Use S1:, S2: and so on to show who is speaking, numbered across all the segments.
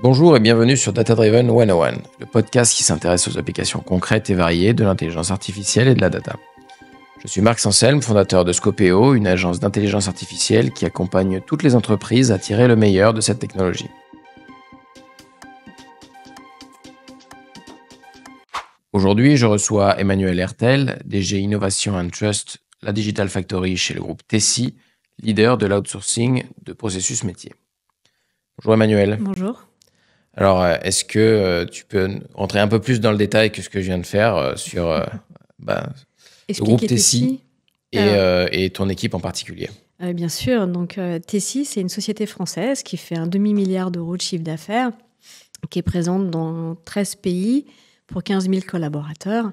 S1: Bonjour et bienvenue sur Data Driven 101, le podcast qui s'intéresse aux applications concrètes et variées de l'intelligence artificielle et de la data. Je suis Marc Sanselme, fondateur de Scopeo, une agence d'intelligence artificielle qui accompagne toutes les entreprises à tirer le meilleur de cette technologie. Aujourd'hui, je reçois Emmanuel Hertel, DG Innovation and Trust, la Digital Factory chez le groupe Tessi, leader de l'outsourcing de processus métiers. Bonjour Emmanuel.
S2: Bonjour.
S1: Alors, est-ce que tu peux rentrer un peu plus dans le détail que ce que je viens de faire sur le groupe Tessi et ton équipe en particulier?
S2: Bien sûr. Donc, Tessi, c'est une société française qui fait un demi-milliard d'euros de chiffre d'affaires, qui est présente dans 13 pays pour 15 000 collaborateurs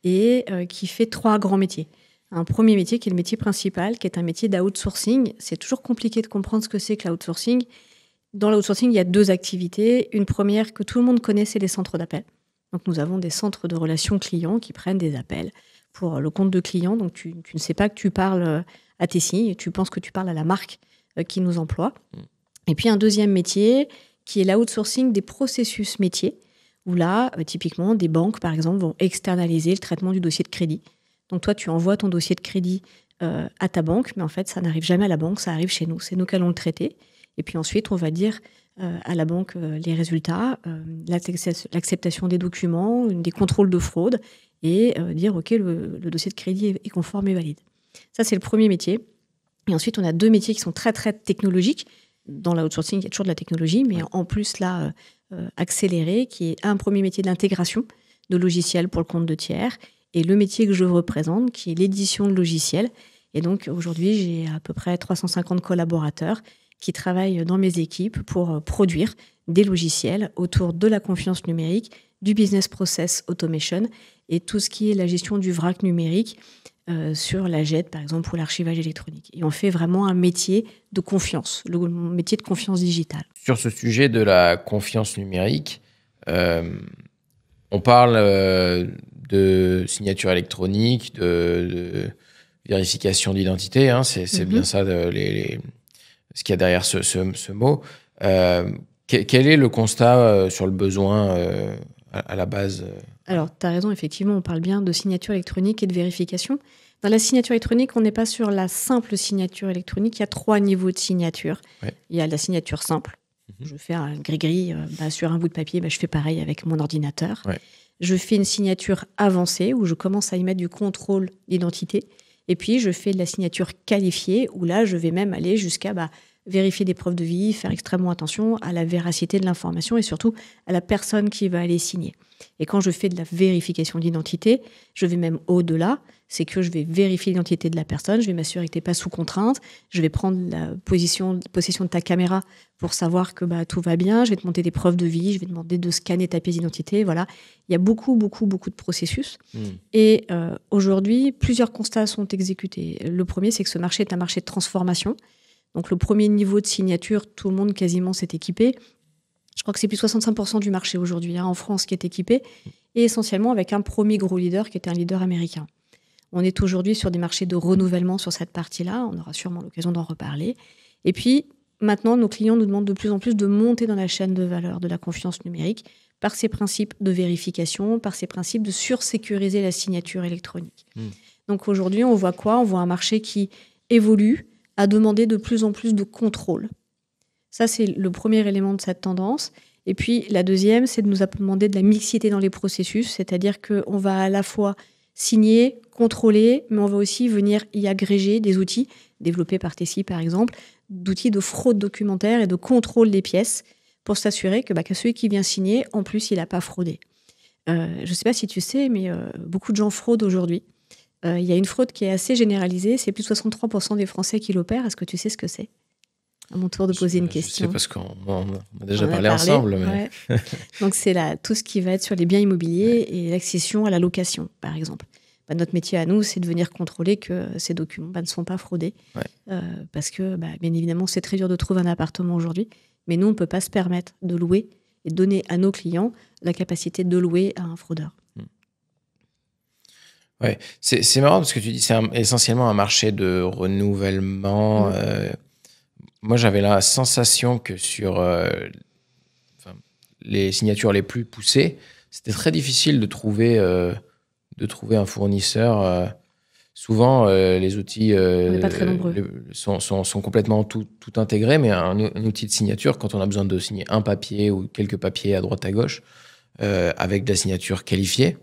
S2: et qui fait 3 grands métiers. Un premier métier qui est le métier principal, qui est un métier d'outsourcing. C'est toujours compliqué de comprendre ce que c'est que l'outsourcing. Dans l'outsourcing, il y a 2 activités. Une première que tout le monde connaît, c'est les centres d'appel. Donc, nous avons des centres de relations clients qui prennent des appels pour le compte de clients. Donc, tu ne sais pas que tu parles à Tessi, tu penses que tu parles à la marque qui nous emploie. Et puis, un deuxième métier qui est l'outsourcing des processus métiers, où là, typiquement, des banques, par exemple, vont externaliser le traitement du dossier de crédit. Donc, toi, tu envoies ton dossier de crédit à ta banque, mais en fait, ça n'arrive jamais à la banque, ça arrive chez nous. C'est nous qui allons le traiter. Et puis ensuite, on va dire à la banque les résultats, l'acceptation des documents, des contrôles de fraude et dire, OK, le dossier de crédit est conforme et valide. Ça, c'est le premier métier. Et ensuite, on a 2 métiers qui sont très, très technologiques. Dans l'outsourcing, il y a toujours de la technologie, mais en plus, là, accéléré, qui est un premier métier d'intégration de logiciels pour le compte de tiers et le métier que je représente, qui est l'édition de logiciels. Et donc, aujourd'hui, j'ai à peu près 350 collaborateurs qui travaillent dans mes équipes pour produire des logiciels autour de la confiance numérique, du business process automation et tout ce qui est la gestion du vrac numérique sur la JET, par exemple, ou l'archivage électronique. Et on fait vraiment un métier de confiance, le métier de confiance digitale.
S1: Sur ce sujet de la confiance numérique, on parle de signature électronique, de vérification d'identité, hein, c'est bien ça, ce qu'il y a derrière ce mot. Quel est le constat sur le besoin à la base?
S2: Alors, tu as raison, effectivement, on parle bien de signature électronique et de vérification. Dans la signature électronique, on n'est pas sur la simple signature électronique. Il y a 3 niveaux de signature. Ouais. Il y a la signature simple. Je fais un gris-gris sur un bout de papier. Je fais pareil avec mon ordinateur. Ouais. Je fais une signature avancée où je commence à y mettre du contrôle d'identité. Et puis, je fais de la signature qualifiée où là, je vais même aller jusqu'à vérifier des preuves de vie, faire extrêmement attention à la véracité de l'information et surtout à la personne qui va aller signer. Et quand je fais de la vérification d'identité, je vais même au-delà. C'est que je vais vérifier l'identité de la personne, je vais m'assurer que tu n'es pas sous contrainte, je vais prendre la possession de ta caméra pour savoir que tout va bien, je vais te monter des preuves de vie, je vais te demander de scanner ta pièce d'identité. Voilà. Il y a beaucoup de processus. Et aujourd'hui, plusieurs constats sont exécutés. Le premier, c'est que ce marché est un marché de transformation. Donc le premier niveau de signature, tout le monde quasiment s'est équipé. Je crois que c'est plus de 65% du marché aujourd'hui en France qui est équipé, et essentiellement avec un premier gros leader qui était un leader américain. On est aujourd'hui sur des marchés de renouvellement sur cette partie-là. On aura sûrement l'occasion d'en reparler. Et puis, maintenant, nos clients nous demandent de plus en plus de monter dans la chaîne de valeur de la confiance numérique par ces principes de vérification, par ces principes de sursécuriser la signature électronique. Donc aujourd'hui, on voit quoi? On voit un marché qui évolue à demander de plus en plus de contrôle. Ça, c'est le premier élément de cette tendance. Et puis, la deuxième, c'est de nous demander de la mixité dans les processus, c'est-à-dire qu'on va à la fois signer, contrôler, mais on va aussi venir y agréger des outils développés par Tessi, par exemple, d'outils de fraude documentaire et de contrôle des pièces pour s'assurer que celui qui vient signer, en plus, il n'a pas fraudé. Je ne sais pas si tu sais, mais beaucoup de gens fraudent aujourd'hui. Il y a une fraude qui est assez généralisée. C'est plus de 63% des Français qui l'opèrent. Est-ce que tu sais ce que c'est? À mon tour de poser une question.
S1: Je sais parce qu'on a déjà parlé ensemble. Mais...
S2: Ouais. Donc, c'est tout ce qui va être sur les biens immobiliers et l'accession à la location, par exemple. Notre métier à nous, c'est de venir contrôler que ces documents ne sont pas fraudés. Ouais. Parce que, bien évidemment, c'est très dur de trouver un appartement aujourd'hui. Mais nous, on ne peut pas se permettre de louer et de donner à nos clients la capacité de louer à un fraudeur.
S1: Ouais, c'est marrant parce que tu dis c'est essentiellement un marché de renouvellement. Moi, j'avais la sensation que sur les signatures les plus poussées, c'était très difficile de trouver un fournisseur. Souvent, les outils
S2: on n'est pas très nombreux.
S1: sont complètement tout intégrés, mais un outil de signature, quand on a besoin de signer un papier ou quelques papiers à droite à gauche, avec de la signature qualifiée,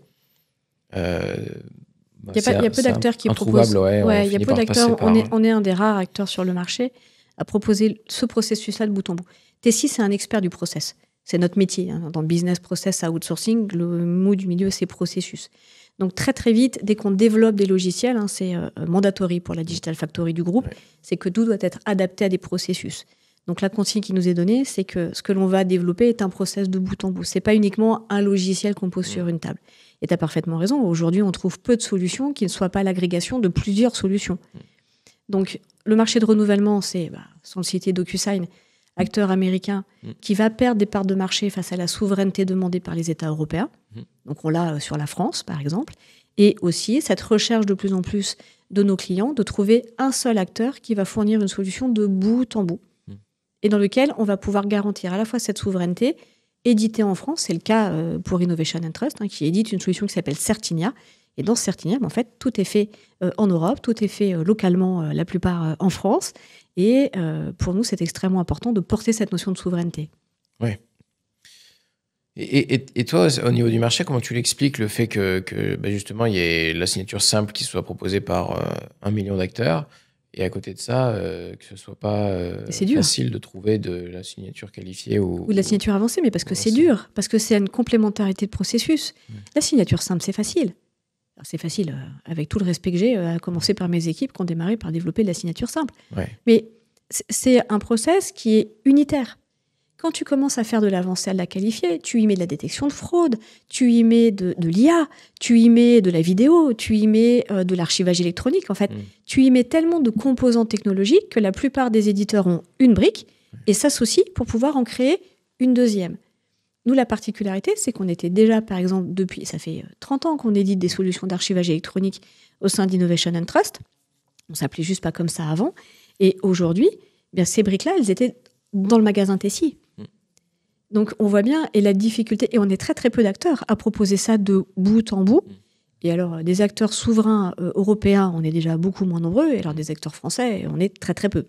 S2: il y a peu d'acteurs qui proposent. Il y a peu d'acteurs. On est un des rares acteurs sur le marché à proposer ce processus-là de bout en bout. Tessie, c'est un expert du process. C'est notre métier. Hein. Dans business process outsourcing, le mot du milieu, c'est processus. Donc très très vite, dès qu'on développe des logiciels, hein, c'est mandatory pour la Digital Factory du groupe, c'est que tout doit être adapté à des processus. Donc la consigne qui nous est donnée, c'est que ce que l'on va développer est un process de bout en bout. C'est pas uniquement un logiciel qu'on pose sur une table. Et tu as parfaitement raison. Aujourd'hui, on trouve peu de solutions qui ne soient pas l'agrégation de plusieurs solutions. Donc le marché de renouvellement, c'est, sans le citer, DocuSign, acteur américain, qui va perdre des parts de marché face à la souveraineté demandée par les États européens. Donc on l'a sur la France, par exemple. Et aussi cette recherche de plus en plus de nos clients de trouver un seul acteur qui va fournir une solution de bout en bout. Et dans lequel on va pouvoir garantir à la fois cette souveraineté, éditée en France, c'est le cas pour Innovation & Trust, hein, qui édite une solution qui s'appelle Certinia. Et dans Certinia, en fait, tout est fait en Europe, tout est fait localement, la plupart en France. Et pour nous, c'est extrêmement important de porter cette notion de souveraineté.
S1: Oui. Et toi, au niveau du marché, comment tu l'expliques, le fait que justement, il y ait la signature simple qui soit proposée par 1 million d'acteurs, et à côté de ça, que ce soit pas facile de trouver de la signature qualifiée ou
S2: de la signature avancée, mais parce que c'est dur, parce que c'est une complémentarité de processus. La signature simple, c'est facile. Alors, c'est facile, avec tout le respect que j'ai, à commencer par mes équipes qui ont démarré par développer de la signature simple. Mais c'est un process qui est unitaire. Quand tu commences à faire de l'avancée à la qualifiée, tu y mets de la détection de fraude, tu y mets de l'IA, tu y mets de la vidéo, tu y mets de l'archivage électronique. En fait, tu y mets tellement de composants technologiques que la plupart des éditeurs ont une brique et s'associent pour pouvoir en créer une deuxième. Nous, la particularité, c'est qu'on était déjà, par exemple, ça fait 30 ans qu'on édite des solutions d'archivage électronique au sein d'Innovation & Trust. On ne s'appelait juste pas comme ça avant. Et aujourd'hui, ces briques-là, elles étaient dans le magasin Tessie. Donc, on voit bien, et la difficulté, et on est très très peu d'acteurs à proposer ça de bout en bout. Et alors, des acteurs souverains européens, on est déjà beaucoup moins nombreux, et alors des acteurs français, on est très très peu.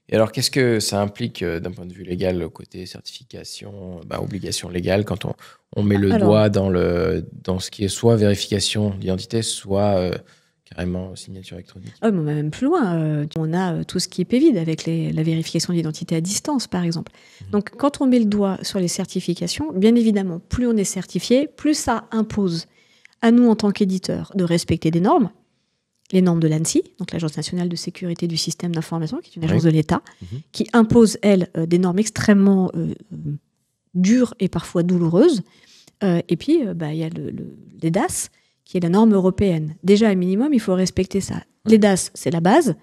S1: Et alors, qu'est-ce que ça implique d'un point de vue légal, côté certification, obligation légale, quand on met le doigt dans ce qui est soit vérification d'identité, soit carrément signature électronique?
S2: Mais on va même plus loin. On a tout ce qui est PVID avec la vérification d'identité à distance, par exemple. Donc, quand on met le doigt sur les certifications, bien évidemment, plus on est certifié, plus ça impose à nous, en tant qu'éditeurs, de respecter des normes. Les normes de l'ANSSI, donc l'Agence nationale de sécurité du système d'information, qui est une agence de l'État, qui impose, elle, des normes extrêmement dures et parfois douloureuses. Et puis, il y a les DAS, qui est la norme européenne. Déjà, à minimum, il faut respecter ça. Les DAS, c'est la base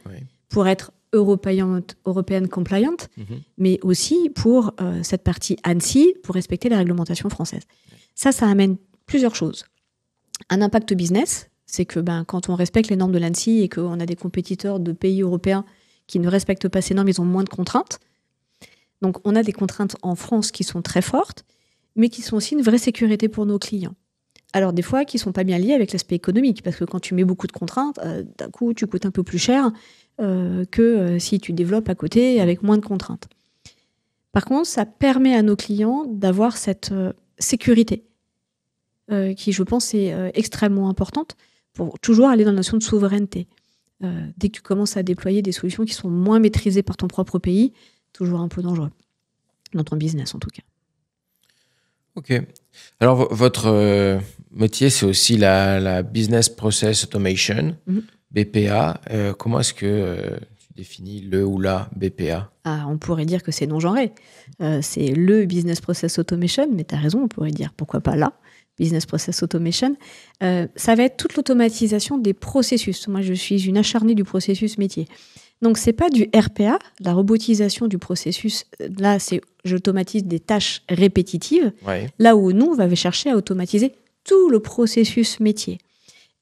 S2: pour être European compliant, mais aussi pour cette partie ANSSI, pour respecter la réglementation française. Ça amène plusieurs choses. Un impact business, c'est que quand on respecte les normes de l'ANSSI et qu'on a des compétiteurs de pays européens qui ne respectent pas ces normes, ils ont moins de contraintes. Donc, on a des contraintes en France qui sont très fortes, mais qui sont aussi une vraie sécurité pour nos clients. Alors, des fois, qui ne sont pas bien liés avec l'aspect économique, parce que quand tu mets beaucoup de contraintes, d'un coup, tu coûtes un peu plus cher que si tu développes à côté avec moins de contraintes. Par contre, ça permet à nos clients d'avoir cette sécurité qui, je pense, est extrêmement importante pour toujours aller dans la notion de souveraineté. Dès que tu commences à déployer des solutions qui sont moins maîtrisées par ton propre pays, toujours un peu dangereux, dans ton business en tout cas.
S1: Ok. Alors, votre métier, c'est aussi la Business Process Automation, BPA. Comment est-ce que tu définis le ou la BPA?
S2: On pourrait dire que c'est non-genré. C'est le Business Process Automation, mais tu as raison, on pourrait dire pourquoi pas là, Business Process Automation. Ça va être toute l'automatisation des processus. Moi, je suis une acharnée du processus métier. Donc, ce n'est pas du RPA, la robotisation du processus. Là, j'automatise des tâches répétitives. Là où nous, on va chercher à automatiser tout le processus métier.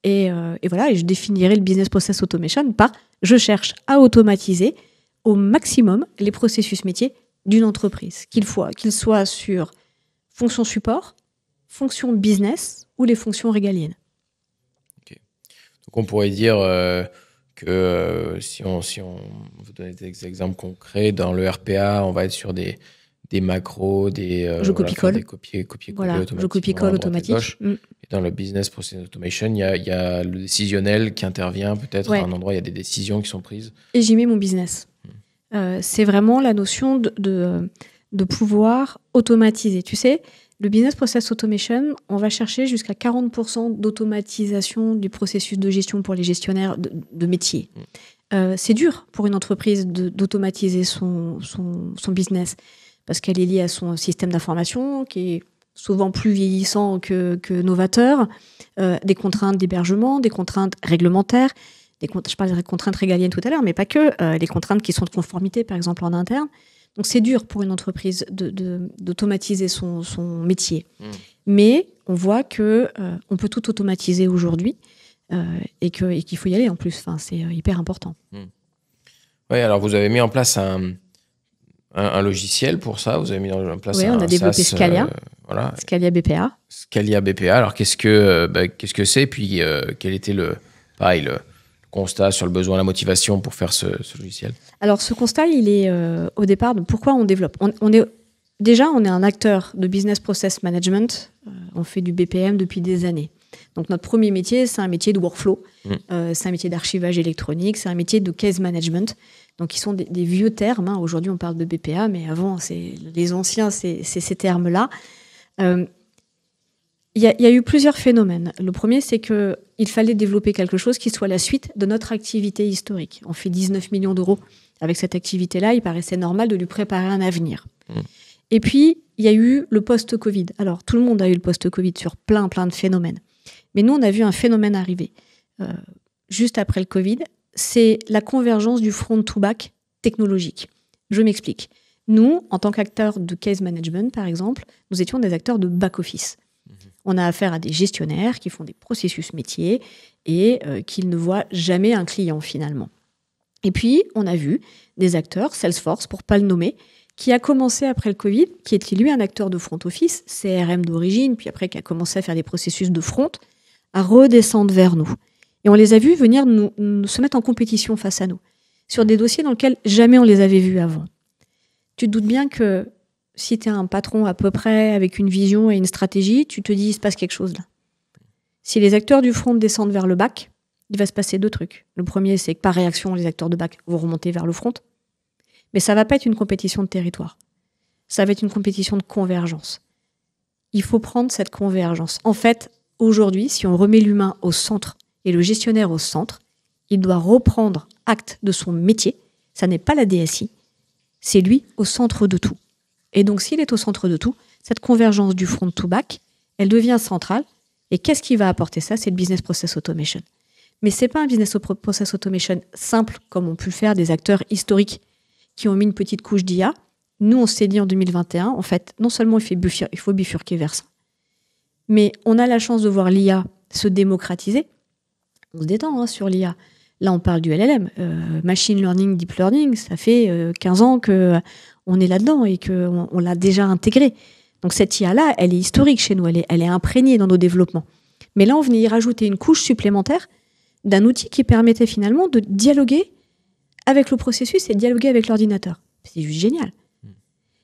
S2: Et voilà, et je définirai le Business Process Automation par je cherche à automatiser au maximum les processus métiers d'une entreprise, qu'il soit sur fonction support, fonction business ou les fonctions régaliennes.
S1: Okay. Donc on pourrait dire que si on veut donner des exemples concrets, dans le RPA, on va être sur des macros,
S2: je copie-colle.
S1: Des copier-coller
S2: voilà, je copie-colle automatique.
S1: Et dans le business process automation, il y a le décisionnel qui intervient peut-être à un endroit, il y a des décisions qui sont prises.
S2: Et j'y mets mon business. C'est vraiment la notion de pouvoir automatiser. Tu sais, le business process automation, on va chercher jusqu'à 40% d'automatisation du processus de gestion pour les gestionnaires de métier. C'est dur pour une entreprise d'automatiser son business parce qu'elle est liée à son système d'information qui est souvent plus vieillissant que novateur, des contraintes d'hébergement, des contraintes réglementaires, je parlais de contraintes régaliennes tout à l'heure, mais pas que, les contraintes qui sont de conformité, par exemple, en interne. Donc, c'est dur pour une entreprise d'automatiser son métier. Mais on voit qu'on peut tout automatiser aujourd'hui et qu'il faut y aller en plus. Enfin, c'est hyper important.
S1: Oui, alors vous avez mis en place un logiciel pour ça. Vous avez mis en place
S2: on a développé
S1: SaaS,
S2: Scalia.
S1: Voilà.
S2: Scalia BPA.
S1: Scalia BPA. Alors, qu'est-ce que c'est? Puis, quel était le constat sur le besoin, la motivation pour faire ce logiciel?
S2: Alors, ce constat, il est au départ de pourquoi on développe. On est un acteur de business process management. On fait du BPM depuis des années. Donc, notre premier métier, c'est un métier de workflow. C'est un métier d'archivage électronique. C'est un métier de case management. Donc, qui sont des vieux termes. Aujourd'hui, on parle de BPA, mais avant, les anciens, c'est ces termes-là. Il y a eu plusieurs phénomènes. Le premier, c'est qu'il fallait développer quelque chose qui soit la suite de notre activité historique. On fait 19 millions d'euros avec cette activité-là. Il paraissait normal de lui préparer un avenir. Et puis, il y a eu le post-Covid. Alors, tout le monde a eu le post-Covid sur plein de phénomènes. Mais nous, on a vu un phénomène arriver. Juste après le Covid, c'est la convergence du front-to-back technologique. Je m'explique. Nous, en tant qu'acteurs de case management, par exemple, nous étions des acteurs de back-office. On a affaire à des gestionnaires qui font des processus métiers et qui ne voient jamais un client, finalement. Et puis, on a vu des acteurs, Salesforce, pour ne pas le nommer, qui a commencé après le Covid, qui était lui un acteur de front office, CRM d'origine, puis après qui a commencé à faire des processus de front, à redescendre vers nous. Et on les a vus venir se mettre en compétition face à nous, sur des dossiers dans lesquels jamais on les avait vus avant. Tu te doutes bien que si tu es un patron à peu près avec une vision et une stratégie, tu te dis il se passe quelque chose là. Si les acteurs du front descendent vers le back, il va se passer deux trucs. Le premier, c'est que par réaction, les acteurs de back vont remonter vers le front. Mais ça ne va pas être une compétition de territoire. Ça va être une compétition de convergence. Il faut prendre cette convergence. En fait, aujourd'hui, si on remet l'humain au centre et le gestionnaire au centre, il doit reprendre acte de son métier. Ça n'est pas la DSI. C'est lui au centre de tout. Et donc, s'il est au centre de tout, cette convergence du front to back, elle devient centrale. Et qu'est-ce qui va apporter ça? C'est le business process automation. Mais ce n'est pas un business process automation simple, comme ont pu le faire des acteurs historiques qui ont mis une petite couche d'IA. Nous, on s'est dit en 2021, en fait, non seulement il faut bifurquer vers ça, mais on a la chance de voir l'IA se démocratiser. On se détend sur l'IA. Là, on parle du LLM. Machine Learning, Deep Learning, ça fait 15 ans qu'on est là-dedans et qu'on l'a déjà intégré. Donc cette IA-là, elle est historique chez nous, elle est imprégnée dans nos développements. Mais là, on venait y rajouter une couche supplémentaire d'un outil qui permettait finalement de dialoguer avec le processus et de dialoguer avec l'ordinateur. C'est juste génial.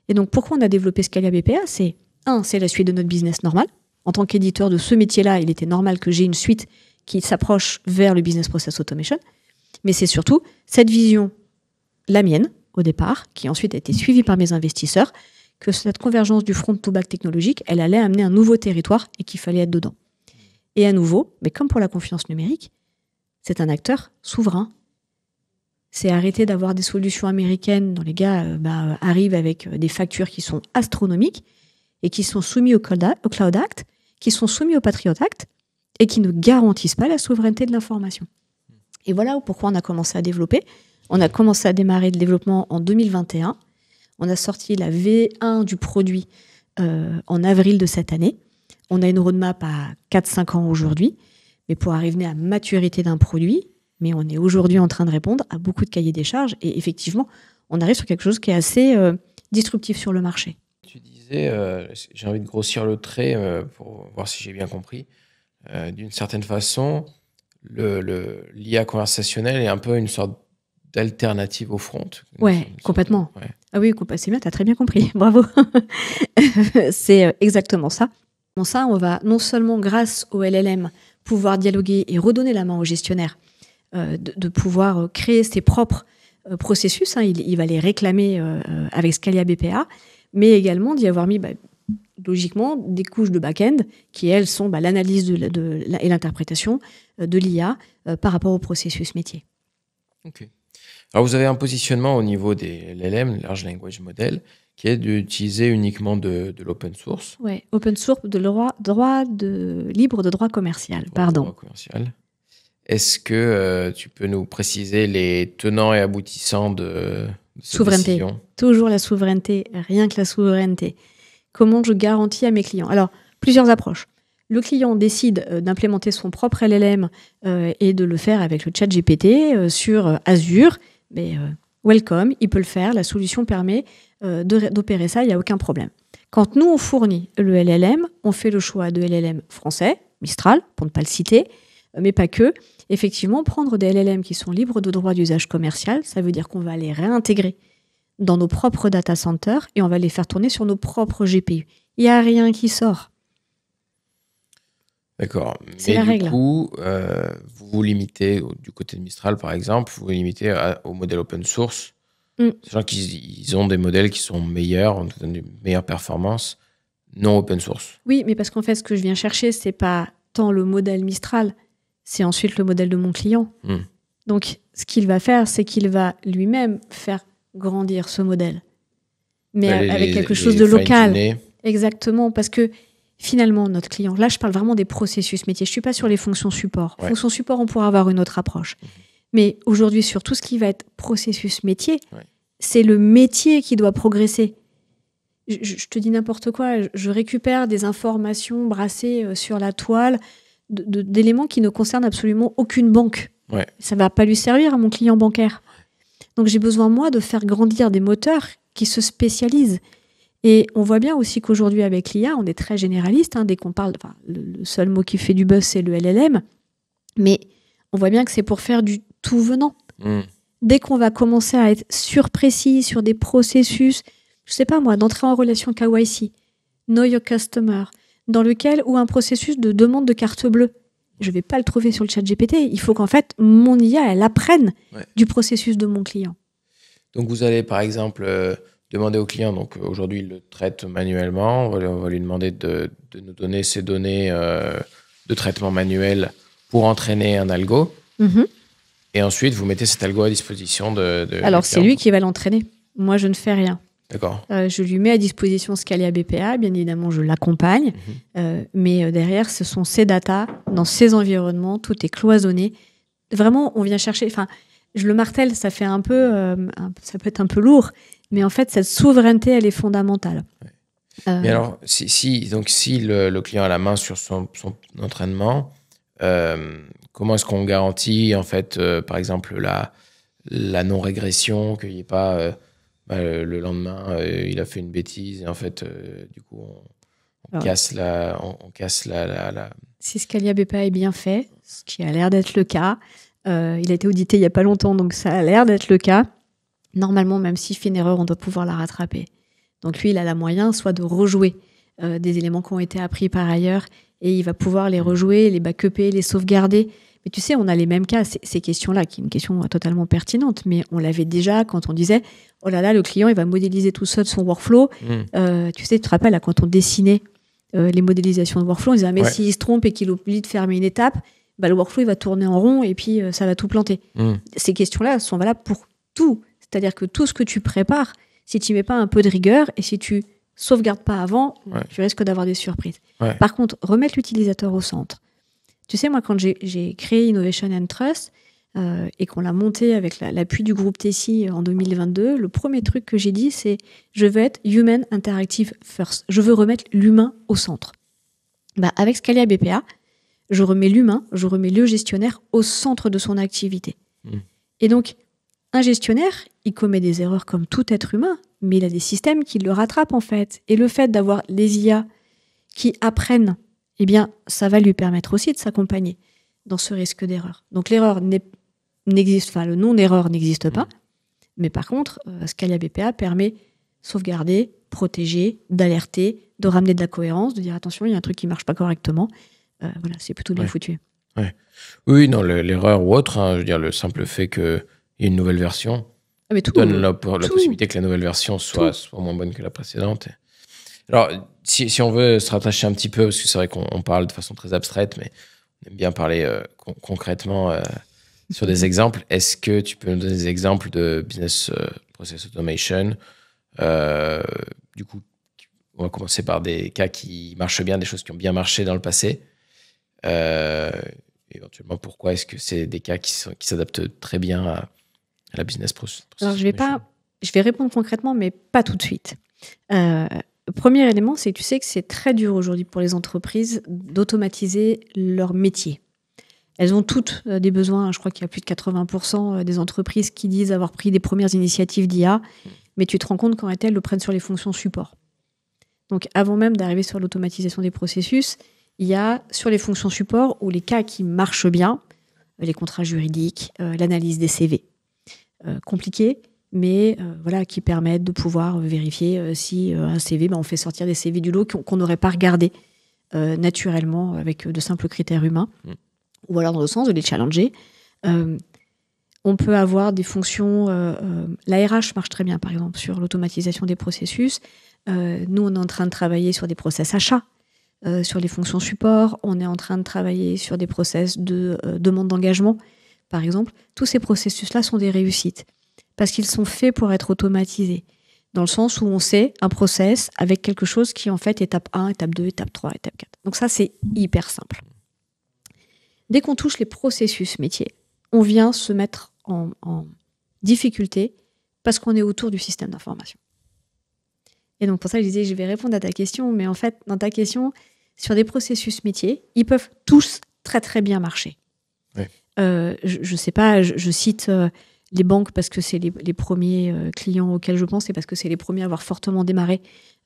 S2: Et donc, pourquoi on a développé Scalia BPA? C'est la suite de notre business normal. En tant qu'éditeur de ce métier-là, il était normal que j'ai une suite qui s'approche vers le business process automation. Mais c'est surtout cette vision, la mienne, au départ, qui ensuite a été suivie par mes investisseurs, que cette convergence du front-to-back technologique, elle allait amener un nouveau territoire et qu'il fallait être dedans. Et à nouveau, mais comme pour la confiance numérique, c'est un acteur souverain. C'est arrêter d'avoir des solutions américaines dont les gars arrivent avec des factures qui sont astronomiques et qui sont soumis au Cloud Act, qui sont soumis au Patriot Act et qui ne garantissent pas la souveraineté de l'information. Et voilà pourquoi on a commencé à développer. On a commencé à démarrer le développement en 2021. On a sorti la V1 du produit en avril de cette année. On a une roadmap à 4-5 ans aujourd'hui. Mais pour arriver à maturité d'un produit, mais on est aujourd'hui en train de répondre à beaucoup de cahiers des charges. Et effectivement, on arrive sur quelque chose qui est assez disruptif sur le marché.
S1: Tu disais, j'ai envie de grossir le trait pour voir si j'ai bien compris. D'une certaine façon, l'IA conversationnelle est un peu une sorte d'alternative au front.
S2: Ouais, complètement. Ouais. Ah oui, c'est bien, tu as très bien compris. Bravo. C'est exactement ça. Bon, ça, on va non seulement, grâce au LLM, pouvoir dialoguer et redonner la main au gestionnaire, de pouvoir créer ses propres processus. Il va les réclamer avec Scalia BPA, mais également d'y avoir mis logiquement des couches de back-end qui, elles, sont l'analyse et l'interprétation de l'IA par rapport au processus métier.
S1: Ok. Alors, vous avez un positionnement au niveau des LLM, Large Language Model, qui est d'utiliser uniquement de l'open source.
S2: Oui, open source libre de droit commercial. Pardon.
S1: Est-ce que tu peux nous préciser les tenants et aboutissants de cette
S2: souveraineté.
S1: Décision ?
S2: Toujours la souveraineté, rien que la souveraineté. Comment je garantis à mes clients ? Alors, plusieurs approches. Le client décide d'implémenter son propre LLM et de le faire avec le chat GPT sur Azure. Mais welcome, il peut le faire. La solution permet d'opérer ça, il n'y a aucun problème. Quand nous, on fournit le LLM, on fait le choix de LLM français, Mistral, pour ne pas le citer, mais pas que. Effectivement, prendre des LLM qui sont libres de droit d'usage commercial, ça veut dire qu'on va les réintégrer dans nos propres data centers et on va les faire tourner sur nos propres GPU. Il n'y a rien qui sort.
S1: D'accord.
S2: C'est la règle.
S1: Du coup, vous vous limitez, du côté de Mistral par exemple, vous vous limitez au modèle open source. Sachant qu'ils ont des modèles qui sont meilleurs, en tout cas de meilleures performances, non open source.
S2: Oui, mais parce qu'en fait, ce que je viens chercher, c'est pas tant le modèle Mistral, c'est ensuite le modèle de mon client. Donc, ce qu'il va faire, c'est qu'il va lui-même faire grandir ce modèle. Mais avec quelque chose de local. Exactement, parce que finalement, notre client, là, je parle vraiment des processus métiers. Je ne suis pas sur les fonctions support.
S1: Ouais.
S2: Fonctions support, on pourra avoir une autre approche. Mais aujourd'hui, sur tout ce qui va être processus métier, c'est le métier qui doit progresser. Je te dis n'importe quoi. Je récupère des informations brassées sur la toile d'éléments qui ne concernent absolument aucune banque.
S1: Ouais.
S2: Ça ne va pas lui servir à mon client bancaire. Donc, j'ai besoin, moi, de faire grandir des moteurs qui se spécialisent. Et on voit bien aussi qu'aujourd'hui, avec l'IA, on est très généraliste. Dès qu'on parle, le seul mot qui fait du buzz, c'est le LLM. Mais on voit bien que c'est pour faire du tout venant. Dès qu'on va commencer à être surprécis sur des processus, je sais pas moi, d'entrer en relation KYC, Know Your Customer, dans lequel, ou un processus de demande de carte bleue. Je ne vais pas le trouver sur le chat GPT. Il faut qu'en fait, mon IA, elle apprenne du processus de mon client.
S1: Donc, vous allez, par exemple, demander au client, donc aujourd'hui, il le traite manuellement. On va lui demander de nous donner ces données de traitement manuel pour entraîner un algo. Et ensuite, vous mettez cet algo à disposition de
S2: Alors, c'est lui qui va l'entraîner. Moi, je ne fais rien.
S1: D'accord.
S2: Je lui mets à disposition Scalia BPA. Bien évidemment, je l'accompagne. Mais derrière, ce sont ses datas, dans ses environnements. Tout est cloisonné. Vraiment, on vient chercher... Enfin, je le martèle, ça fait un peu... ça peut être un peu lourd. Mais en fait, cette souveraineté, elle est fondamentale.
S1: Mais alors, si le client a la main sur son entraînement, comment est-ce qu'on garantit, en fait, par exemple, la non-régression, qu'il n'y ait pas... le lendemain, il a fait une bêtise et en fait, du coup, on casse la...
S2: Si Scalia BPA est bien fait, ce qui a l'air d'être le cas, il a été audité il n'y a pas longtemps, donc ça a l'air d'être le cas. Normalement, même s'il fait une erreur, on doit pouvoir la rattraper. Donc lui, il a la moyen soit de rejouer des éléments qui ont été appris par ailleurs et il va pouvoir les rejouer, les backuper, les sauvegarder. Mais tu sais, on a les mêmes cas, ces questions-là, qui est une question totalement pertinente, mais on l'avait déjà quand on disait « Oh là là, le client, il va modéliser tout seul son workflow. » Tu sais, tu te rappelles, là, quand on dessinait les modélisations de workflow, on disait « Mais s'il se trompe et qu'il oublie de fermer une étape, le workflow, il va tourner en rond et puis ça va tout planter. » Ces questions-là sont valables pour tout. C'est-à-dire que tout ce que tu prépares, si tu ne mets pas un peu de rigueur et si tu sauvegardes pas avant, tu risques d'avoir des surprises. Par contre, remettre l'utilisateur au centre. Tu sais, moi, quand j'ai créé Innovation and Trust et qu'on l'a monté avec l'appui du groupe Tessie en 2022, le premier truc que j'ai dit, c'est « Je veux être human interactive first ». Je veux remettre l'humain au centre. Avec Scalia BPA, je remets l'humain, je remets le gestionnaire au centre de son activité. Et donc, Un gestionnaire, il commet des erreurs comme tout être humain, mais il a des systèmes qui le rattrapent en fait. Et le fait d'avoir les IA qui apprennent, eh bien, ça va lui permettre aussi de s'accompagner dans ce risque d'erreur. Donc l'erreur n'existe, enfin le non-erreur n'existe pas, mais par contre, Scalia BPA permet de sauvegarder, protéger, d'alerter, de ramener de la cohérence, de dire attention, il y a un truc qui marche pas correctement. Voilà, c'est plutôt bien foutu.
S1: Ouais. Oui, non, l'erreur ou autre, je veux dire, le simple fait qu'il y ait une nouvelle version donne la possibilité que la nouvelle version soit moins bonne que la précédente. Alors, si on veut se rattacher un petit peu, parce que c'est vrai qu'on parle de façon très abstraite, mais on aime bien parler concrètement sur des exemples. Est-ce que tu peux nous donner des exemples de business process automation? Du coup, on va commencer par des cas qui marchent bien, des choses qui ont bien marché dans le passé. Éventuellement, pourquoi est-ce que c'est des cas qui s'adaptent très bien à la business process?
S2: Alors, je vais répondre concrètement, mais pas tout de suite. Le premier élément, c'est que tu sais que c'est très dur aujourd'hui pour les entreprises d'automatiser leur métier. Elles ont toutes des besoins. Je crois qu'il y a plus de 80% des entreprises qui disent avoir pris des premières initiatives d'IA, mais tu te rends compte qu'en réalité, elles le prennent sur les fonctions support. Donc, avant même d'arriver sur l'automatisation des processus, il y a sur les fonctions support ou les cas qui marchent bien, les contrats juridiques, l'analyse des CV. Compliqué, mais voilà, qui permettent de pouvoir vérifier si un CV, on fait sortir des CV du lot qu'on n'aurait pas regardé naturellement avec de simples critères humains, ou alors dans le sens de les challenger. On peut avoir des fonctions... la RH marche très bien, par exemple, sur l'automatisation des processus. Nous, on est en train de travailler sur des process achats, sur les fonctions support. On est en train de travailler sur des process de demande d'engagement, par exemple. Tous ces processus-là sont des réussites parce qu'ils sont faits pour être automatisés, dans le sens où on sait un process avec quelque chose qui, en fait, étape 1, étape 2, étape 3, étape 4. Donc ça, c'est hyper simple. Dès qu'on touche les processus métiers, on vient se mettre en difficulté parce qu'on est autour du système d'information. Et donc, pour ça, je disais, je vais répondre à ta question, mais en fait, dans ta question, sur des processus métiers, ils peuvent tous très, très bien marcher.
S1: Oui.
S2: Je sais pas, je cite les banques parce que c'est les premiers clients auxquels je pense et parce que c'est les premiers à avoir fortement démarré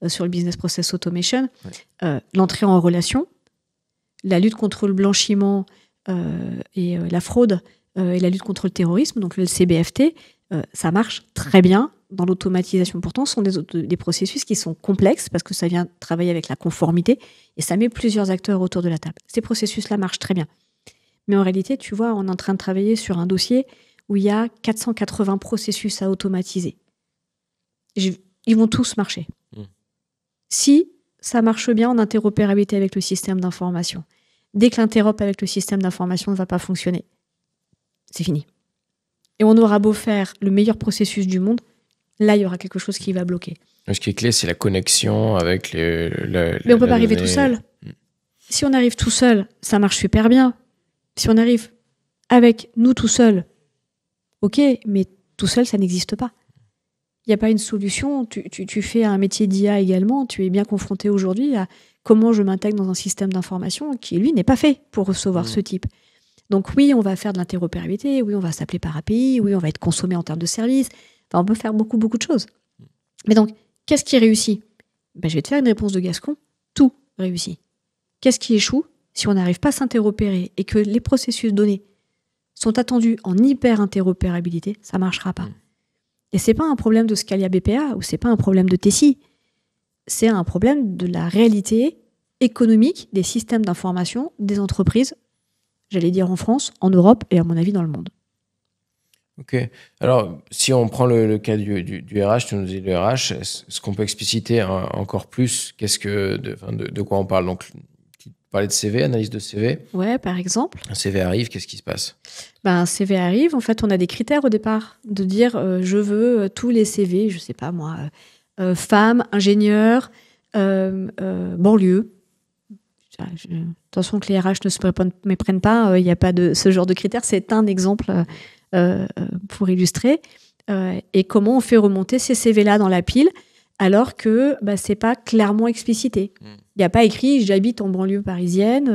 S2: sur le business process automation. Ouais. L'entrée en relation, la lutte contre le blanchiment et la fraude et la lutte contre le terrorisme, donc le LCBFT, ça marche très bien dans l'automatisation. Pourtant, ce sont des processus qui sont complexes parce que ça vient travailler avec la conformité et ça met plusieurs acteurs autour de la table. Ces processus-là marchent très bien. Mais en réalité, tu vois, on est en train de travailler sur un dossier où il y a 480 processus à automatiser. Ils vont tous marcher. Si ça marche bien en interopérabilité avec le système d'information, dès que l'interop avec le système d'information ne va pas fonctionner, c'est fini. Et on aura beau faire le meilleur processus du monde, là, il y aura quelque chose qui va bloquer.
S1: Ce qui est clé, c'est la connexion avec
S2: Mais on ne peut pas arriver tout seul. Si on arrive tout seul, ça marche super bien. Si on arrive avec nous tout seul, ok, mais tout seul, ça n'existe pas. Il n'y a pas une solution. Tu fais un métier d'IA également. Tu es bien confronté aujourd'hui à comment je m'intègre dans un système d'information qui, lui, n'est pas fait pour recevoir ce type. Donc oui, on va faire de l'interopérabilité. Oui, on va s'appeler par API. Oui, on va être consommé en termes de services. Enfin, on peut faire beaucoup, beaucoup de choses. Mais donc, qu'est-ce qui réussit ? Je vais te faire une réponse de Gascon. Tout réussit. Qu'est-ce qui échoue ? Si on n'arrive pas à s'interopérer et que les processus donnés sont attendus en hyper-interopérabilité, ça ne marchera pas. Et ce n'est pas un problème de Scalia BPA ou ce n'est pas un problème de Tessie. C'est un problème de la réalité économique des systèmes d'information des entreprises, j'allais dire en France, en Europe et à mon avis dans le monde.
S1: Ok. Alors, si on prend le cas du RH, tu nous dis le RH, est-ce qu'on peut expliciter encore plus de quoi on parle ? Donc, parler de CV, analyse de CV.
S2: Ouais, par exemple.
S1: Un CV arrive, qu'est-ce qui se passe ?
S2: Un CV arrive, en fait, on a des critères au départ de dire je veux tous les CV, je sais pas moi, femmes, ingénieurs, banlieue. Attention que les RH ne se méprennent pas, il n'y a pas de ce genre de critères, c'est un exemple pour illustrer. Et comment on fait remonter ces CV-là dans la pile ? alors que c'est pas clairement explicité. Il n'y a pas écrit « j'habite en banlieue parisienne »,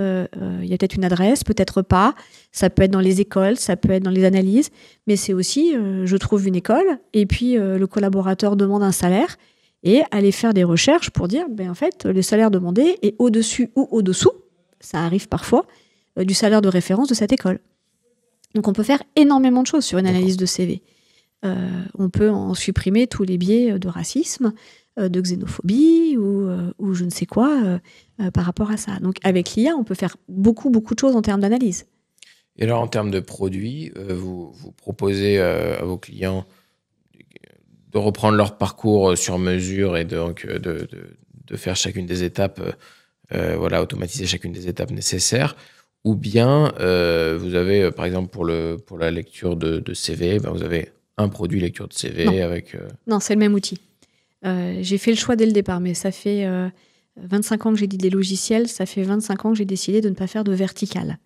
S2: il y a peut-être une adresse, peut-être pas. Ça peut être dans les écoles, ça peut être dans les analyses, mais c'est aussi je trouve une école et puis le collaborateur demande un salaire et aller faire des recherches pour dire en fait, le salaire demandé est au-dessus ou au-dessous, ça arrive parfois, du salaire de référence de cette école. Donc on peut faire énormément de choses sur une analyse de CV. On peut en supprimer tous les biais de racisme, de xénophobie ou je ne sais quoi par rapport à ça. Donc avec l'IA, on peut faire beaucoup de choses en termes d'analyse.
S1: Et alors en termes de produits, vous proposez à vos clients de reprendre leur parcours sur mesure et donc de faire chacune des étapes, automatiser chacune des étapes nécessaires, ou bien vous avez par exemple pour la lecture de CV, vous avez un produit lecture de CV avec...
S2: Non, c'est le même outil. J'ai fait le choix dès le départ, mais ça fait 25 ans que j'ai dit des logiciels, ça fait 25 ans que j'ai décidé de ne pas faire de vertical.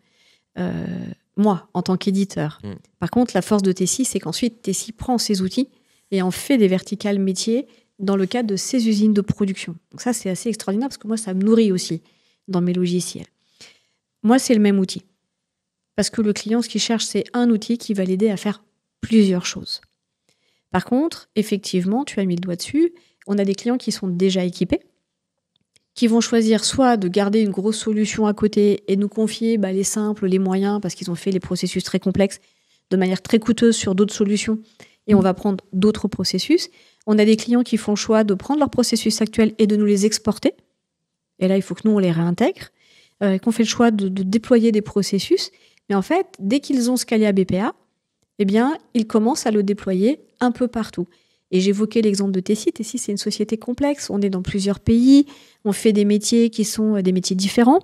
S2: Moi, en tant qu'éditeur. Par contre, la force de Tessie, c'est qu'ensuite, Tessie prend ces outils et en fait des verticales métiers dans le cadre de ses usines de production. Donc ça, c'est assez extraordinaire parce que moi, ça me nourrit aussi dans mes logiciels. Moi, c'est le même outil. Parce que le client, ce qu'il cherche, c'est un outil qui va l'aider à faire plusieurs choses. Par contre, effectivement, tu as mis le doigt dessus, on a des clients qui sont déjà équipés, qui vont choisir soit de garder une grosse solution à côté et nous confier les simples, les moyens, parce qu'ils ont fait les processus très complexes de manière très coûteuse sur d'autres solutions, et on va prendre d'autres processus. On a des clients qui font le choix de prendre leurs processus actuels et de nous les exporter. Et là, il faut que nous, on les réintègre. Qu'on fait le choix de déployer des processus. Mais en fait, dès qu'ils ont scalé à BPA, ils commencent à le déployer un peu partout. Et j'évoquais l'exemple de Tessie. Tessie, c'est une société complexe. On est dans plusieurs pays. On fait des métiers qui sont des métiers différents,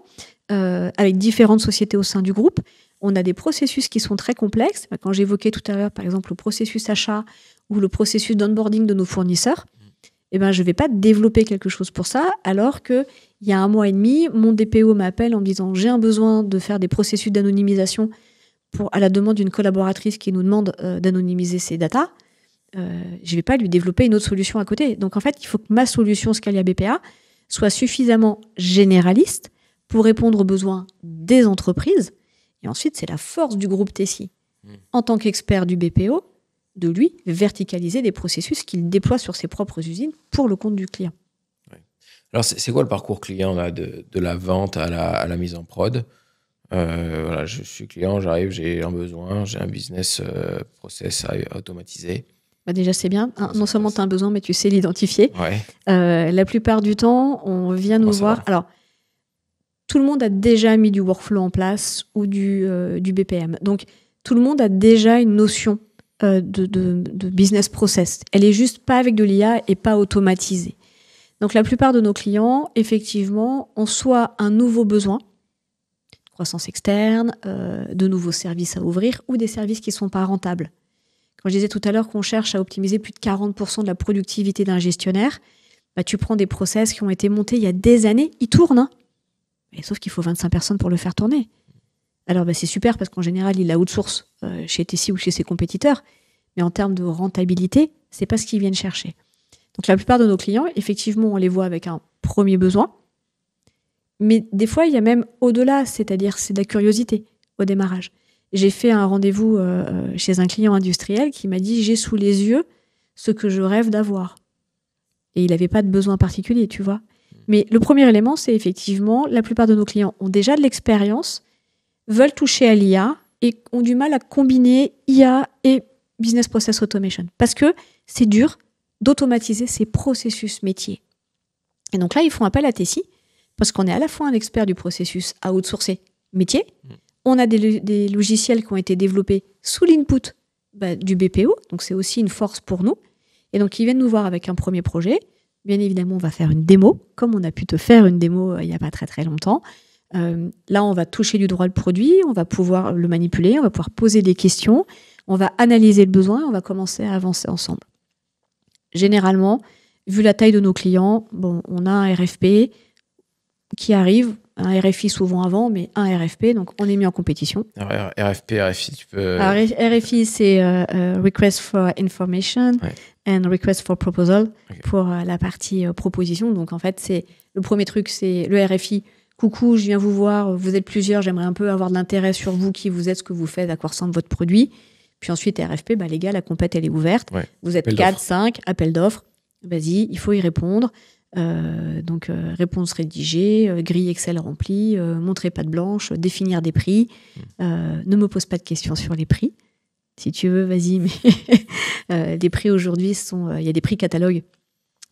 S2: avec différentes sociétés au sein du groupe. On a des processus qui sont très complexes. Quand j'évoquais tout à l'heure, par exemple, le processus achat ou le processus d'onboarding de nos fournisseurs, je ne vais pas développer quelque chose pour ça, alors qu'il y a 1 mois et demi, mon DPO m'appelle en me disant « j'ai un besoin de faire des processus d'anonymisation à la demande d'une collaboratrice qui nous demande d'anonymiser ses datas ». Je ne vais pas lui développer une autre solution à côté. Donc en fait, il faut que ma solution Scalia BPA soit suffisamment généraliste pour répondre aux besoins des entreprises. Et ensuite, c'est la force du groupe Tessie, en tant qu'expert du BPO, de lui verticaliser des processus qu'il déploie sur ses propres usines pour le compte du client.
S1: Ouais. Alors, c'est quoi le parcours client là, de la vente à la mise en prod? Je suis client, j'arrive, j'ai un besoin, j'ai un business process à automatiser.
S2: Déjà, c'est bien. Non seulement tu as un besoin, mais tu sais l'identifier.
S1: Ouais.
S2: La plupart du temps, on vient nous voir. Alors, tout le monde a déjà mis du workflow en place ou du BPM. Donc, tout le monde a déjà une notion de business process. Elle est juste pas avec de l'IA et pas automatisée. Donc, la plupart de nos clients, effectivement, ont soit un nouveau besoin, croissance externe, de nouveaux services à ouvrir ou des services qui ne sont pas rentables. Quand je disais tout à l'heure qu'on cherche à optimiser plus de 40% de la productivité d'un gestionnaire, tu prends des process qui ont été montés il y a des années, ils tournent. Mais sauf qu'il faut 25 personnes pour le faire tourner. Alors c'est super parce qu'en général, il la outsource chez Tessie ou chez ses compétiteurs. Mais en termes de rentabilité, c'est pas ce qu'ils viennent chercher. Donc la plupart de nos clients, effectivement, on les voit avec un premier besoin. Mais des fois, il y a même au-delà, c'est-à-dire c'est de la curiosité au démarrage. J'ai fait un rendez-vous chez un client industriel qui m'a dit « j'ai sous les yeux ce que je rêve d'avoir ». Et il n'avait pas de besoin particulier, tu vois. Mais le premier élément, c'est effectivement, la plupart de nos clients ont déjà de l'expérience, veulent toucher à l'IA et ont du mal à combiner IA et Business Process Automation. Parce que c'est dur d'automatiser ces processus métiers. Et donc là, ils font appel à Tessie parce qu'on est à la fois un expert du processus à outsourcer métier. On a des logiciels qui ont été développés sous l'input du BPO. Donc, c'est aussi une force pour nous. Et donc, ils viennent nous voir avec un premier projet. Bien évidemment, on va faire une démo, comme on a pu te faire une démo il n'y a pas très, très longtemps. Là, on va toucher du droit le produit, on va pouvoir le manipuler, on va pouvoir poser des questions, on va analyser le besoin et on va commencer à avancer ensemble. Généralement, vu la taille de nos clients, on a un RFP qui arrive un RFI souvent avant, mais un RFP, donc on est mis en compétition.
S1: Alors, RFP, RFI, tu peux...
S2: Alors, RFI, c'est Request for Information and Request for Proposal pour la partie proposition. Donc en fait, c'est le premier truc, c'est le RFI. Coucou, je viens vous voir, vous êtes plusieurs, j'aimerais un peu avoir de l'intérêt sur vous, qui vous êtes, ce que vous faites, à quoi ressemble votre produit. Puis ensuite, RFP, les gars, la compète, elle est ouverte. Vous êtes 4, 5, appel d'offres. Vas-y, il faut y répondre. Réponse rédigée, grille Excel remplie, montrer patte blanche, définir des prix. Ne me pose pas de questions sur les prix. Si tu veux, vas-y, mais les prix aujourd'hui, il y a des prix catalogues,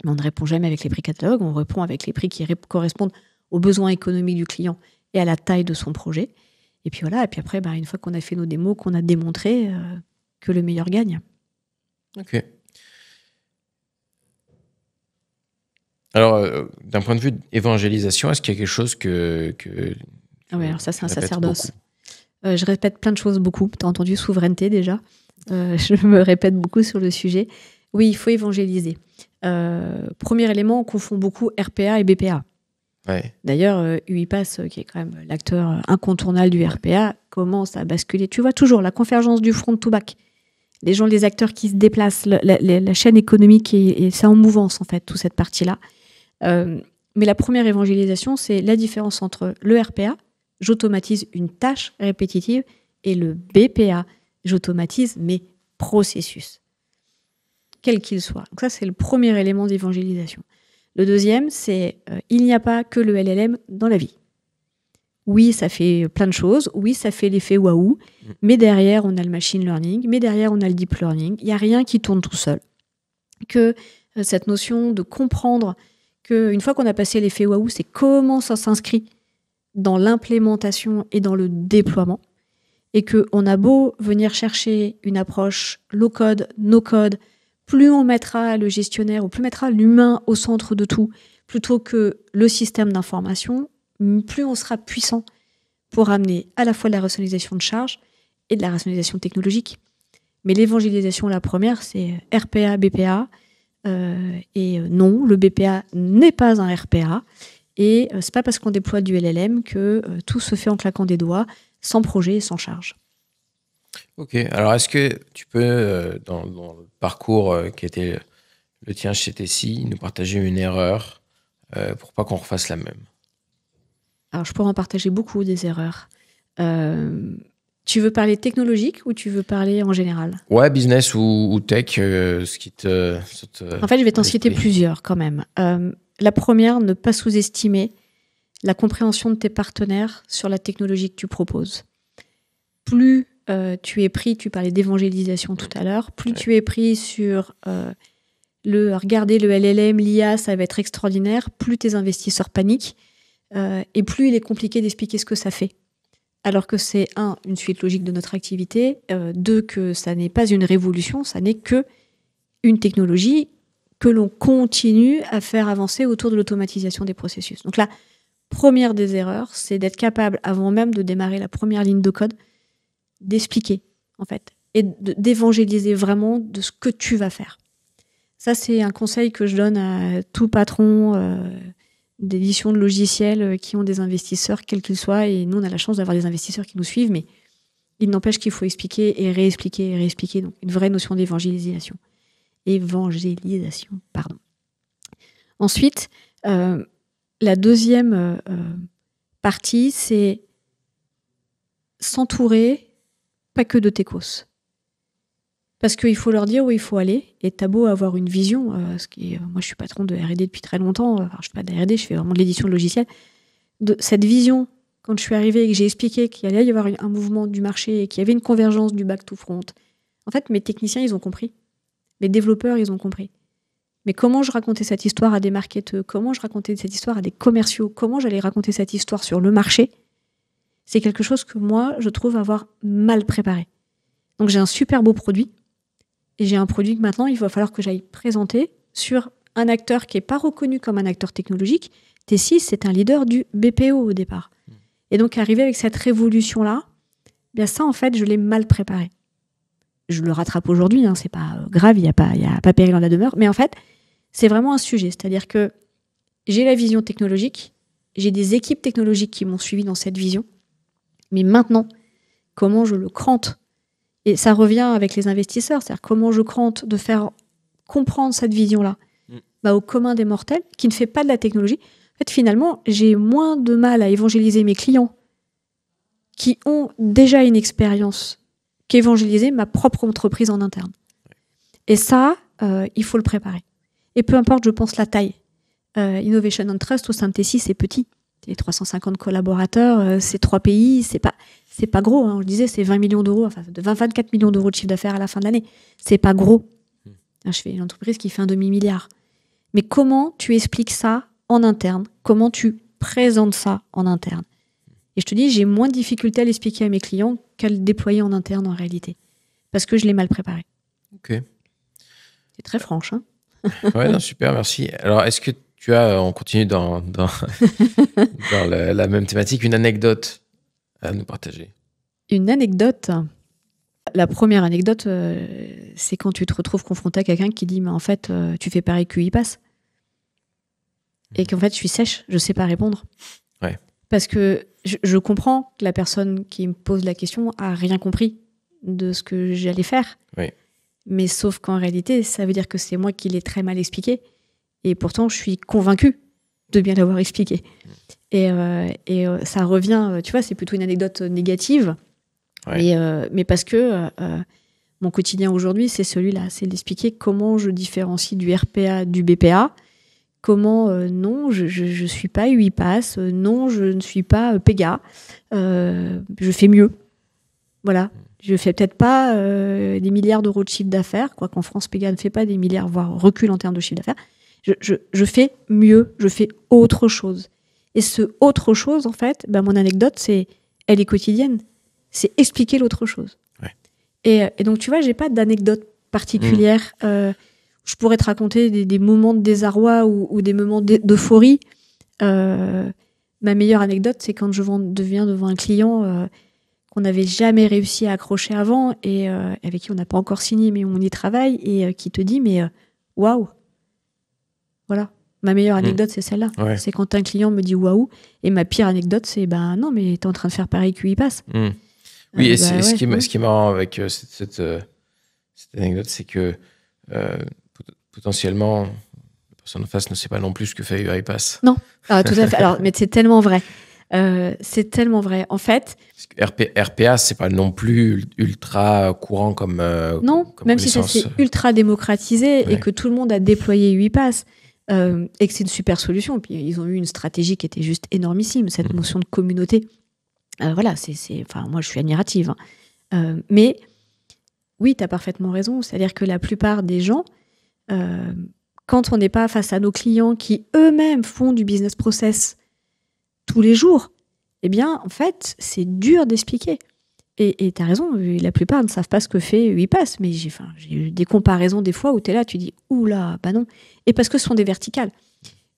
S2: mais on ne répond jamais avec les prix catalogues, on répond avec les prix qui correspondent aux besoins économiques du client et à la taille de son projet. Et puis voilà, et puis après, une fois qu'on a fait nos démos, qu'on a démontré que le meilleur gagne.
S1: Ok. Alors, d'un point de vue d'évangélisation, est-ce qu'il y a quelque chose que
S2: oui, alors ça, c'est un sacerdoce. Je répète plein de choses beaucoup. Tu as entendu souveraineté déjà. Je me répète beaucoup sur le sujet. Oui, il faut évangéliser. Premier élément, on confond beaucoup RPA et BPA.
S1: Ouais.
S2: D'ailleurs, UiPath, qui est quand même l'acteur incontournable du RPA, commence à basculer. Tu vois toujours la convergence du front to back. Les acteurs qui se déplacent, la chaîne économique, et c'est en mouvance, en fait, toute cette partie-là. Mais la première évangélisation, c'est la différence entre le RPA, j'automatise une tâche répétitive, et le BPA, j'automatise mes processus, quel qu'il soit. Donc ça, c'est le premier élément d'évangélisation. Le deuxième, c'est il n'y a pas que le LLM dans la vie. Oui, ça fait plein de choses. Oui, ça fait l'effet waouh. Mais derrière, on a le machine learning. Mais derrière, on a le deep learning. Il n'y a rien qui tourne tout seul. Que cette notion de comprendre qu'une fois qu'on a passé l'effet waouh, c'est comment ça s'inscrit dans l'implémentation et dans le déploiement. Et qu'on a beau venir chercher une approche low-code, no-code, plus on mettra le gestionnaire ou plus on mettra l'humain au centre de tout, plutôt que le système d'information, plus on sera puissant pour amener à la fois de la rationalisation de charges et de la rationalisation technologique. Mais l'évangélisation, la première, c'est RPA, BPA. Et non, le BPA n'est pas un RPA. Et c'est pas parce qu'on déploie du LLM que tout se fait en claquant des doigts, sans projet et sans charge.
S1: Ok, alors est-ce que tu peux, dans le parcours qui était le tien chez Tessie, nous partager une erreur pour pas qu'on refasse la même?
S2: Alors, je pourrais en partager beaucoup des erreurs. Tu veux parler technologique ou tu veux parler en général?
S1: Ouais, business ou tech, ce qui te...
S2: En fait, je vais t'en citer plusieurs quand même. La première, ne pas sous-estimer la compréhension de tes partenaires sur la technologie que tu proposes. Plus tu es pris, tu parlais d'évangélisation tout à l'heure, plus tu es pris sur regarder le LLM, l'IA, ça va être extraordinaire, plus tes investisseurs paniquent et plus il est compliqué d'expliquer ce que ça fait. Alors que c'est, une suite logique de notre activité, deux, que ça n'est pas une révolution, ça n'est que une technologie que l'on continue à faire avancer autour de l'automatisation des processus. Donc la première des erreurs, c'est d'être capable, avant même de démarrer la première ligne de code, d'expliquer, en fait, et d'évangéliser vraiment de ce que tu vas faire. Ça, c'est un conseil que je donne à tout patron d'édition de logiciels qui ont des investisseurs, quels qu'ils soient, et nous, on a la chance d'avoir des investisseurs qui nous suivent, mais il n'empêche qu'il faut expliquer et réexpliquer, donc une vraie notion d'évangélisation. Pardon. Ensuite, la deuxième partie, c'est s'entourer pas que de techos. Parce qu'il faut leur dire où il faut aller, et t'as beau avoir une vision, moi je suis patron de R&D depuis très longtemps, je ne suis pas de R&D, je fais vraiment de l'édition de logiciels, de cette vision, quand je suis arrivée et que j'ai expliqué qu'il allait y avoir un mouvement du marché et qu'il y avait une convergence du back to front, en fait mes techniciens ils ont compris, mes développeurs ils ont compris. Mais comment je racontais cette histoire à des marketeurs, comment je racontais cette histoire à des commerciaux, comment j'allais raconter cette histoire sur le marché, c'est quelque chose que moi je trouve avoir mal préparé. Donc j'ai un super beau produit, et j'ai un produit que maintenant, il va falloir que j'aille présenter sur un acteur qui n'est pas reconnu comme un acteur technologique. Tessie, c'est un leader du BPO au départ. Et donc, arriver avec cette révolution-là, bien ça, en fait, je l'ai mal préparé. Je le rattrape aujourd'hui, c'est pas grave, il n'y a pas péril en la demeure. Mais en fait, c'est vraiment un sujet. C'est-à-dire que j'ai la vision technologique, j'ai des équipes technologiques qui m'ont suivi dans cette vision. Mais maintenant, comment je le crante? Et ça revient avec les investisseurs, c'est-à-dire comment je crante de faire comprendre cette vision-là au commun des mortels qui ne fait pas de la technologie. En fait, finalement, j'ai moins de mal à évangéliser mes clients qui ont déjà une expérience qu'évangéliser ma propre entreprise en interne. Et ça, il faut le préparer. Et peu importe, je pense, la taille. Innovation on Trust au sein de Tessie, c'est petit. C'est 350 collaborateurs, c'est 3 pays, c'est pas gros. Hein. Je disais, c'est 20 millions d'euros, enfin, 24 millions d'euros de chiffre d'affaires à la fin de l'année. C'est pas gros. Je fais une entreprise qui fait un demi-milliard. Mais comment tu expliques ça en interne? Comment tu présentes ça en interne? Et je te dis, j'ai moins de difficultés à l'expliquer à mes clients qu'à le déployer en interne en réalité. Parce que je l'ai mal préparé.
S1: Ok.
S2: C'est très franche, hein?
S1: Ouais, non, super, merci. Alors, est-ce que tu as, on continue dans la même thématique, une anecdote à nous partager?
S2: Une anecdote. La première anecdote, c'est quand tu te retrouves confronté à quelqu'un qui dit, mais en fait, tu fais pareil qu'UiPass. Et qu'en fait, je suis sèche, je sais pas répondre.
S1: Ouais.
S2: Parce que je comprends que la personne qui me pose la question a rien compris de ce que j'allais faire.
S1: Oui.
S2: Mais sauf qu'en réalité, ça veut dire que c'est moi qui l'ai très mal expliqué. Et pourtant, je suis convaincue de bien l'avoir expliqué. Et ça revient, tu vois, c'est plutôt une anecdote négative. Ouais. Mais parce que mon quotidien aujourd'hui, c'est celui-là. C'est d'expliquer comment je différencie du RPA du BPA. Comment, non, je ne suis pas UiPass. Non, je ne suis pas Pega. Je fais mieux. Voilà. Je ne fais peut-être pas des milliards d'euros de chiffre d'affaires, quoi qu'en France, Pega ne fait pas des milliards, voire recule en termes de chiffre d'affaires. Je fais mieux, je fais autre chose. Et ce autre chose, en fait, mon anecdote, elle est quotidienne. C'est expliquer l'autre chose.
S1: Ouais.
S2: Et donc, tu vois, j'ai pas d'anecdote particulière. Je pourrais te raconter des moments de désarroi ou des moments d'euphorie. Ma meilleure anecdote, c'est quand je viens devant un client qu'on n'avait jamais réussi à accrocher avant et avec qui on n'a pas encore signé, mais on y travaille, et qui te dit, mais waouh! Voilà. Ma meilleure anecdote, c'est celle-là. Ouais. C'est quand un client me dit waouh. Et ma pire anecdote, c'est non, mais t'es en train de faire pareil qu'UiPass.
S1: Oui, et ce qui est marrant avec cette anecdote, c'est que potentiellement, la personne en face ne sait pas non plus ce que fait UiPass.
S2: Non, tout à fait. Alors, mais c'est tellement vrai. C'est tellement vrai. En fait,
S1: RPA, c'est pas non plus ultra courant comme
S2: non,
S1: comme
S2: même si ça c'est ultra démocratisé et que tout le monde a déployé UiPass et que c'est une super solution. Et puis ils ont eu une stratégie qui était juste énormissime, cette notion de communauté. Voilà, moi je suis admirative. Hein. Mais oui, tu as parfaitement raison. C'est-à-dire que la plupart des gens, quand on n'est pas face à nos clients qui eux-mêmes font du business process tous les jours, eh bien, en fait, c'est dur d'expliquer. Et tu as raison, la plupart ne savent pas ce que fait UiPass, mais j'ai eu des comparaisons des fois où tu es là, tu dis « Oula, non ». Et parce que ce sont des verticales.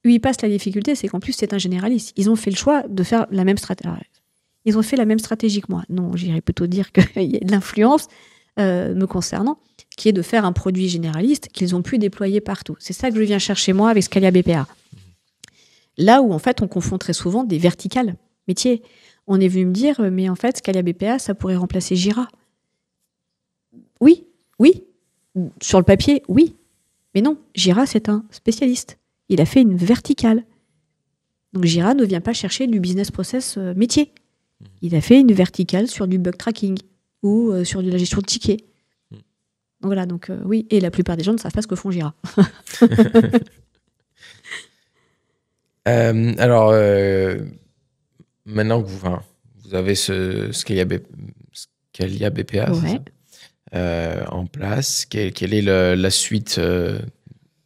S2: UiPass, la difficulté, c'est qu'en plus, c'est un généraliste. Ils ont fait le choix de faire la même stratégie. Ils ont fait la même stratégie que moi. Non, j'irais plutôt dire qu'il y a de l'influence me concernant, qui est de faire un produit généraliste qu'ils ont pu déployer partout. C'est ça que je viens chercher moi avec Scalia BPA. Là où, en fait, on confond très souvent des verticales métiers. On est venu me dire, mais en fait, Scalia BPA, ça pourrait remplacer Jira. Oui. Sur le papier, oui. Mais non, Jira, c'est un spécialiste. Il a fait une verticale. Donc Jira ne vient pas chercher du business process métier. Il a fait une verticale sur du bug tracking ou sur de la gestion de tickets. Donc voilà, oui. Et la plupart des gens ne savent pas ce que font Jira.
S1: Alors, maintenant que vous avez ce Scalia BPA en place, quelle est la suite de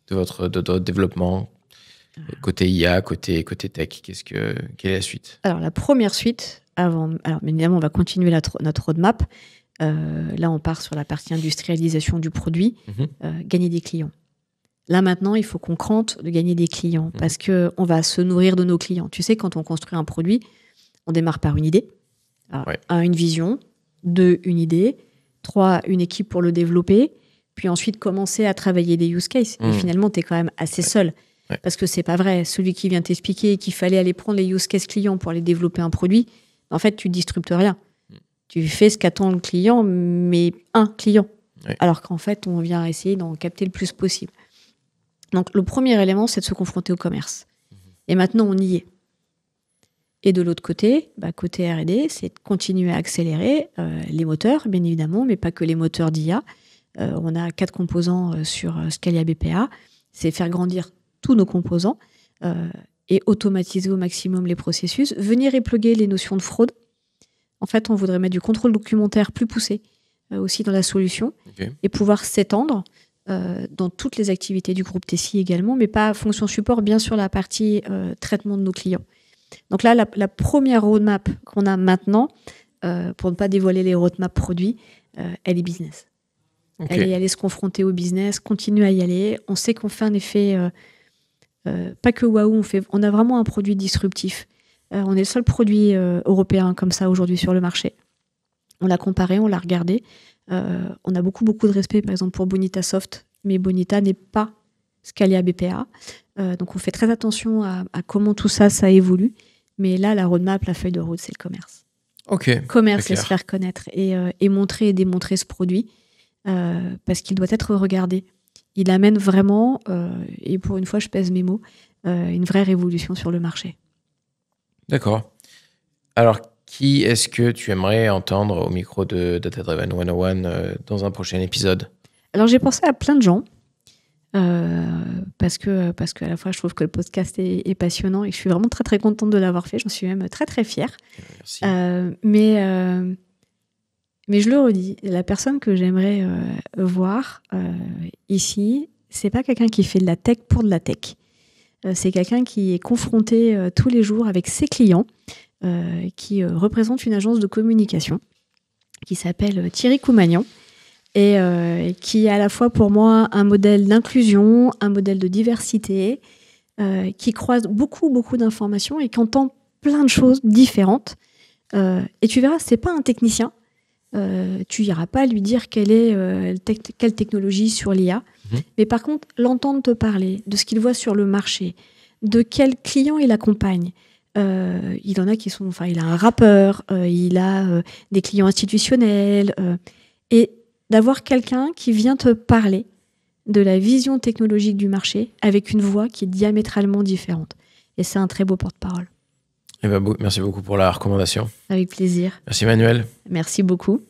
S1: votre développement côté IA, côté tech? Quelle est la suite?
S2: Alors, la première suite, évidemment, on va continuer notre roadmap. Là, on part sur la partie industrialisation du produit, gagner des clients. Là, maintenant, il faut qu'on crante de gagner des clients parce qu'on va se nourrir de nos clients. Tu sais, quand on construit un produit, on démarre par une idée. Alors, 1, une vision. 2, une idée. 3, une équipe pour le développer. Puis ensuite, commencer à travailler des use cases. Et finalement, tu es quand même assez seul.
S1: Ouais.
S2: Parce que c'est pas vrai. Celui qui vient t'expliquer qu'il fallait aller prendre les use case clients pour aller développer un produit, en fait, tu disruptes rien. Tu fais ce qu'attend le client, mais un client.
S1: Ouais.
S2: Alors qu'en fait, on vient essayer d'en capter le plus possible. Donc, le premier élément, c'est de se confronter au commerce. Et maintenant, on y est. Et de l'autre côté, côté R&D, c'est de continuer à accélérer les moteurs, bien évidemment, mais pas que les moteurs d'IA. On a 4 composants sur Scalia BPA. C'est faire grandir tous nos composants et automatiser au maximum les processus. Venir épluguer les notions de fraude. En fait, on voudrait mettre du contrôle documentaire plus poussé aussi dans la solution et pouvoir s'étendre dans toutes les activités du groupe Tessie également, mais pas fonction support, bien sûr la partie traitement de nos clients. Donc là, la première roadmap qu'on a maintenant, pour ne pas dévoiler les roadmaps produits, elle est business. Elle est aller se confronter au business, continuer à y aller. On sait qu'on fait un effet, pas que waouh, on a vraiment un produit disruptif. On est le seul produit européen comme ça aujourd'hui sur le marché. On l'a comparé, on l'a regardé. On a beaucoup de respect, par exemple, pour Bonita Soft, mais Bonita n'est pas Scalia BPA. Donc, on fait très attention à comment tout ça évolue. Mais là, la roadmap, la feuille de route, c'est le commerce. Commerce et se faire connaître et montrer et démontrer ce produit parce qu'il doit être regardé. Il amène vraiment, et pour une fois, je pèse mes mots, une vraie révolution sur le marché.
S1: D'accord. Alors, qui est-ce que tu aimerais entendre au micro de Data Driven 101 dans un prochain épisode?
S2: Alors, j'ai pensé à plein de gens. Parce que à la fois je trouve que le podcast est passionnant et je suis vraiment très très contente de l'avoir fait, j'en suis même très très fière.
S1: Merci.
S2: Mais je le redis, la personne que j'aimerais voir ici, c'est pas quelqu'un qui fait de la tech pour de la tech, c'est quelqu'un qui est confronté tous les jours avec ses clients, qui représente une agence de communication qui s'appelle Thierry Coumagnan et qui est à la fois pour moi un modèle d'inclusion, un modèle de diversité, qui croise beaucoup d'informations et qui entend plein de choses différentes. Et tu verras, c'est pas un technicien. Tu n'iras pas lui dire quelle technologie sur l'IA. Mais par contre, l'entendre te parler de ce qu'il voit sur le marché, de quels clients il accompagne. Il en a qui sont... Enfin, il a un rappeur, il a des clients institutionnels. Et d'avoir quelqu'un qui vient te parler de la vision technologique du marché avec une voix qui est diamétralement différente. Et c'est un très beau porte-parole.
S1: Merci beaucoup pour la recommandation.
S2: Avec plaisir.
S1: Merci Manuel.
S2: Merci beaucoup.